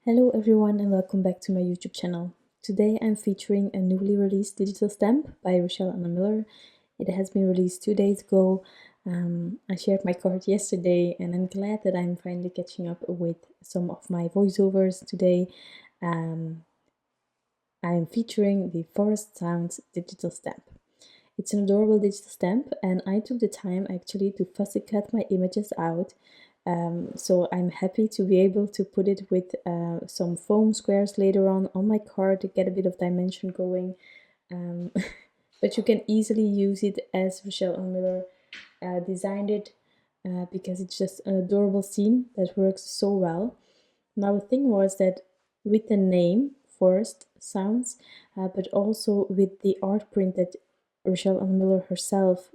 Hello everyone and welcome back to my YouTube channel. Today I'm featuring a newly released digital stamp by Rachelle Anne Miller. It has been released 2 days ago. I shared my card yesterday and I'm glad that I'm finally catching up with some of my voiceovers today. I'm featuring the Forest Sounds digital stamp. It's an adorable digital stamp and I took the time actually to fussy cut my images out. So I'm happy to be able to put it with some foam squares later on my card to get a bit of dimension going. But you can easily use it as Rachelle Anne Miller designed it because it's just an adorable scene that works so well. Now the thing was that with the name Forest Sounds, but also with the art print that Rachelle Anne Miller herself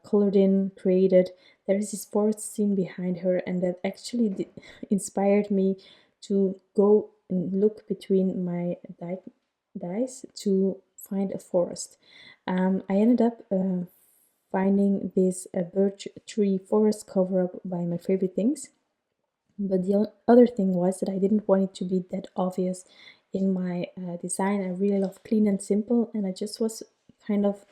colored in, created, there is this forest scene behind her, and that actually inspired me to go and look between my dies to find a forest. I ended up finding this birch tree forest cover up by my favorite things. But the other thing was that I didn't want it to be that obvious in my design. I really love clean and simple, and I just was kind of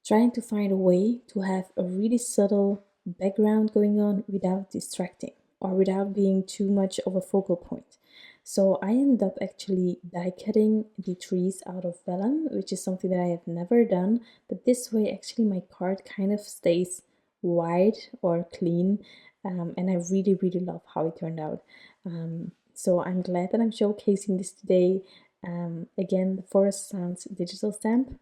trying to find a way to have a really subtle background going on without distracting or without being too much of a focal point. So I ended up actually die cutting the trees out of vellum, which is something that I have never done, but this way actually my card kind of stays wide or clean, and I really love how it turned out. So I'm glad that I'm showcasing this today. Again, the Forest Sounds digital stamp.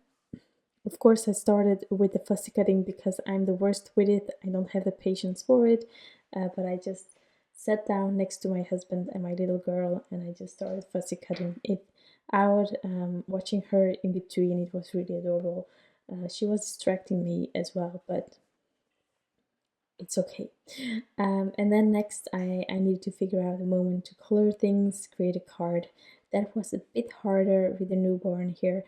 Of course, I started with the fussy cutting because I'm the worst with it. I don't have the patience for it, but I just sat down next to my husband and my little girl and I just started fussy cutting it out, watching her in between. It was really adorable. She was distracting me as well, but it's okay. And then next I needed to figure out a moment to color things, create a card. That was a bit harder with the newborn here,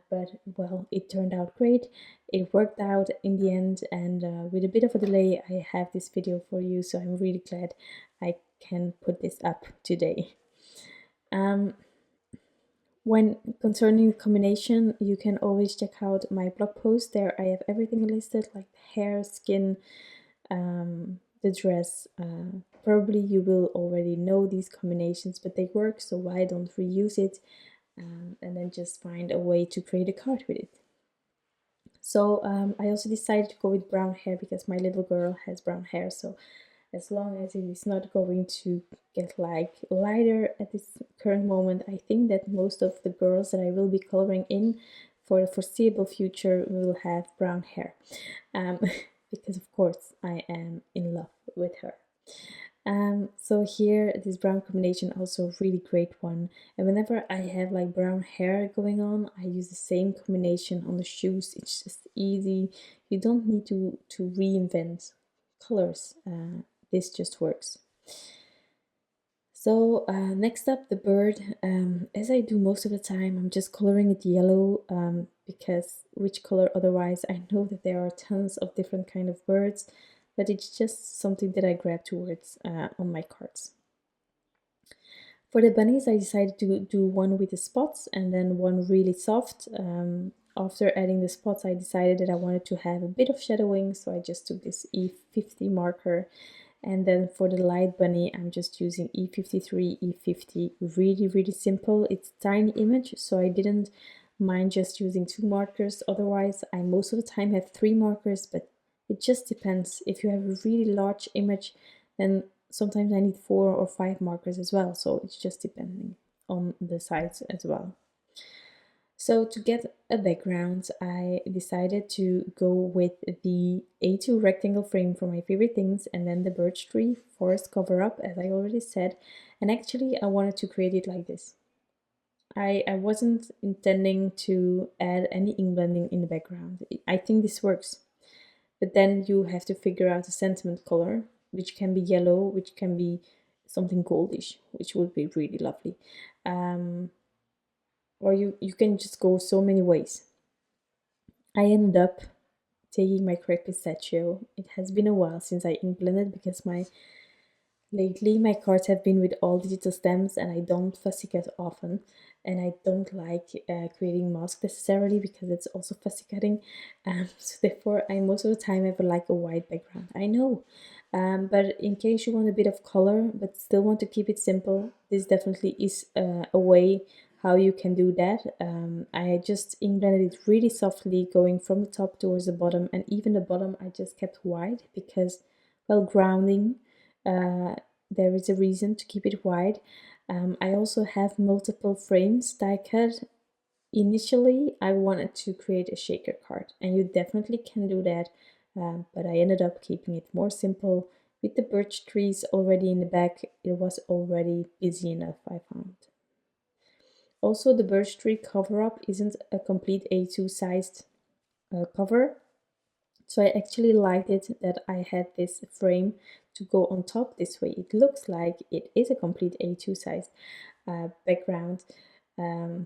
but well, it turned out great. It worked out in the end, and with a bit of a delay I have this video for you, so I'm really glad I can put this up today. When concerning the combination, you can always check out my blog post. There I have everything listed, like the hair, skin, the dress. Probably you will already know these combinations, but they work, so why don't reuse it and then just find a way to create a card with it. So I also decided to go with brown hair because my little girl has brown hair, so as long as it is not going to get like lighter at this current moment, I think that most of the girls that I will be coloring in for the foreseeable future will have brown hair. Because of course I am in love with her. So here this brown combination also a really great one, and whenever I have like brown hair going on, I use the same combination on the shoes. It's just easy. You don't need to reinvent colors. This just works. So next up, the bird. As I do most of the time, I'm just coloring it yellow because which color otherwise? I know that there are tons of different kind of birds, but it's just something that I grab towards on my cards. For the bunnies, I decided to do one with the spots and then one really soft. After adding the spots, I decided that I wanted to have a bit of shadowing, so I just took this E50 marker. And then for the light bunny, I'm just using E53, E50, really simple. It's a tiny image, so I didn't mind just using 2 markers. Otherwise, I most of the time have 3 markers, but it just depends. If you have a really large image, then sometimes I need 4 or 5 markers as well, so it's just depending on the size as well. So to get a background, I decided to go with the A2 rectangle frame for my favorite things and then the birch tree forest cover up, as I already said. And actually I wanted to create it like this. I wasn't intending to add any ink blending in the background. I think this works. But then you have to figure out a sentiment color, which can be yellow, which can be something goldish, which would be really lovely. Or you can just go so many ways. I ended up taking my cracked pistachio. It has been a while since I ink blended because my Lately, my cards have been with all digital stamps, and I don't fussy cut often. And I don't like creating masks necessarily because it's also fussy cutting. So therefore, I most of the time have like a white background. I know, but in case you want a bit of color but still want to keep it simple, this definitely is a way how you can do that. I just ink blended it really softly, going from the top towards the bottom, and even the bottom I just kept white because, well, grounding. There is a reason to keep it wide. I also have multiple frames die cut. Initially, I wanted to create a shaker card, and you definitely can do that, but I ended up keeping it more simple. With the birch trees already in the back, it was already busy enough, I found. Also, the birch tree cover-up isn't a complete A2 sized cover, so I actually liked it that I had this frame to go on top this way. It looks like it is a complete A2 size background, and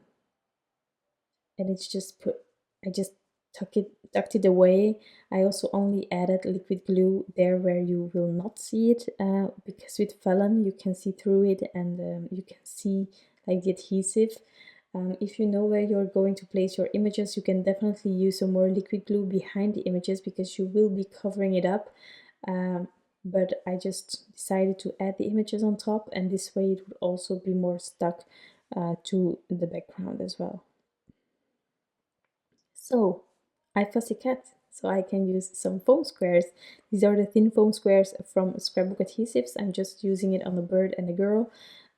it's just I just tucked it away. I also only added liquid glue there where you will not see it, because with Vellum you can see through it, and you can see like the adhesive. If you know where you're going to place your images, you can definitely use some more liquid glue behind the images because you will be covering it up. But I just decided to add the images on top, and this way it would also be more stuck to the background as well. So I fussy cut, so I can use some foam squares. These are the thin foam squares from Scrapbook Adhesives. I'm just using it on the bird and the girl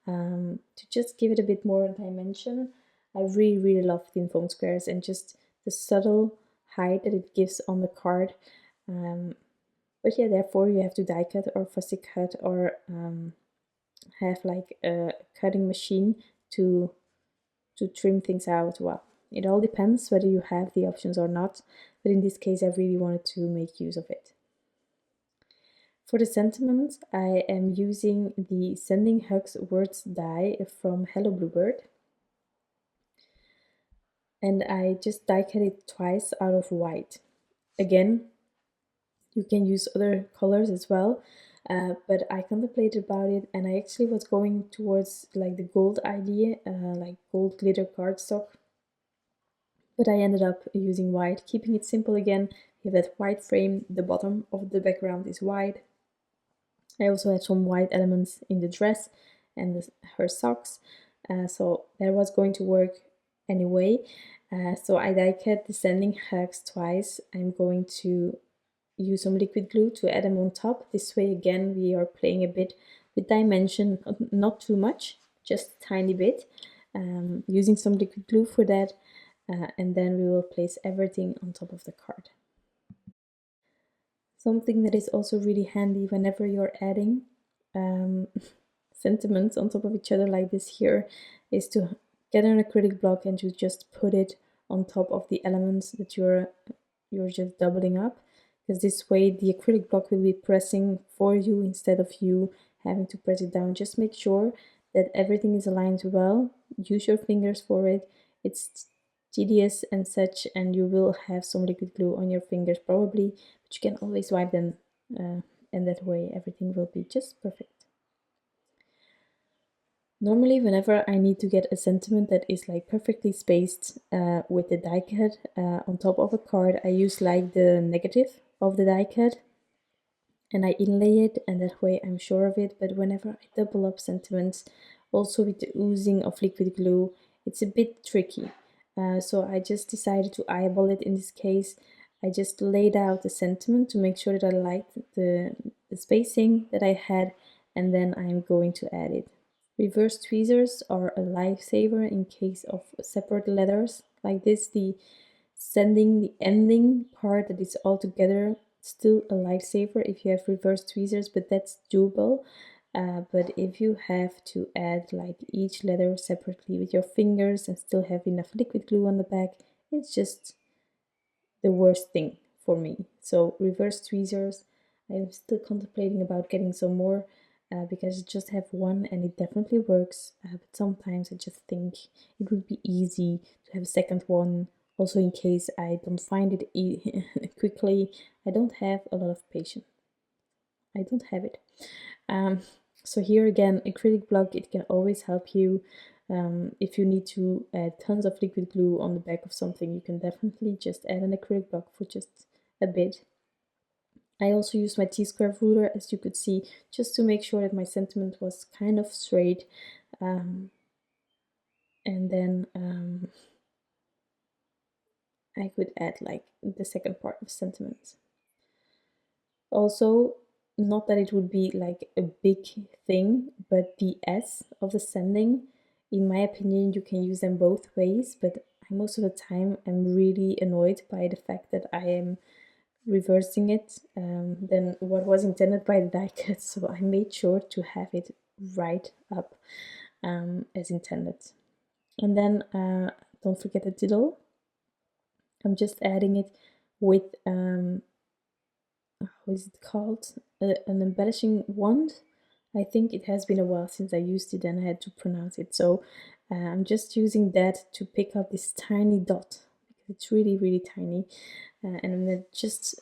to just give it a bit more dimension. I really love thin foam squares and just the subtle height that it gives on the card. But yeah, therefore you have to die cut or fussy cut or have like a cutting machine to trim things out. Well, it all depends whether you have the options or not, but in this case I really wanted to make use of it. For the sentiment, I am using the Sending Hugs Words die from Hello Bluebird, and I just die cut it twice out of white. Again, you can use other colors as well, but I contemplated about it, and I actually was going towards like the gold idea, like gold glitter cardstock, but I ended up using white, keeping it simple again. You have that white frame, the bottom of the background is white. I also had some white elements in the dress and her socks, so that was going to work anyway. So I die cut the Sending Hugs twice. I'm going to use some liquid glue to add them on top. This way again we are playing a bit with dimension, not too much, just a tiny bit. Using some liquid glue for that, and then we will place everything on top of the card. Something that is also really handy whenever you're adding sentiments on top of each other like this here is to get an acrylic block and to just put it on top of the elements that you're just doubling up, because this way the acrylic block will be pressing for you instead of you having to press it down. Just make sure that everything is aligned well. Use your fingers for it. It's tedious and such, and you will have some liquid glue on your fingers probably, but you can always wipe them, and that way everything will be just perfect. Normally, whenever I need to get a sentiment that is like perfectly spaced with the die cut on top of a card, I use like the negative of the die cut and I inlay it, and that way I'm sure of it. But whenever I double up sentiments, also with the oozing of liquid glue, it's a bit tricky. So I just decided to eyeball it in this case. I just laid out the sentiment to make sure that I liked the spacing that I had, and then I'm going to add it. Reverse tweezers are a lifesaver in case of separate letters like this. The ending part that is all together, still a lifesaver if you have reverse tweezers, but that's doable. But if you have to add like each letter separately with your fingers and still have enough liquid glue on the back, it's just the worst thing for me. So reverse tweezers, I'm still contemplating about getting some more, because I just have one and it definitely works, but sometimes I just think it would be easy to have a second one, also in case I don't find it quickly. I don't have a lot of patience. I don't have it. So here again, acrylic block, it can always help you. If you need to add tons of liquid glue on the back of something, you can definitely just add an acrylic block for just a bit. I also used my T-square ruler, as you could see, just to make sure that my sentiment was kind of straight. And then I could add like the second part of sentiment. Also, not that it would be like a big thing, but the S of the sending, in my opinion, you can use them both ways, but most of the time I'm really annoyed by the fact that I am reversing it than what was intended by the die cut, so I made sure to have it right up as intended. And then don't forget the diddle. I'm just adding it with how is it called? An embellishing wand. I think it has been a while since I used it and I had to pronounce it. So I'm just using that to pick up this tiny dot because it's really, really tiny. And I'm just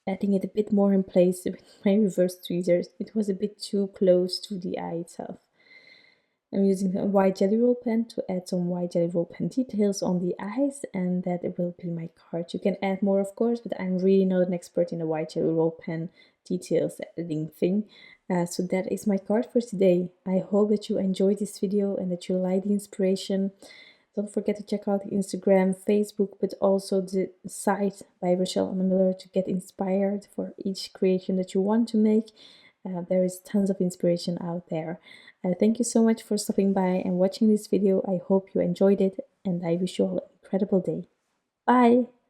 adding it a bit more in place with my reverse tweezers. It was a bit too close to the eye itself. I'm using a white jelly roll pen to add some white jelly roll pen details on the eyes, and that it will be my card. You can add more, of course, but I'm really not an expert in the white jelly roll pen details editing thing. So that is my card for today. I hope that you enjoyed this video and that you like the inspiration. Don't forget to check out the Instagram, Facebook, but also the site by Rachelle Anne Miller to get inspired for each creation that you want to make. There is tons of inspiration out there. Thank you so much for stopping by and watching this video. I hope you enjoyed it, and I wish you all an incredible day. Bye!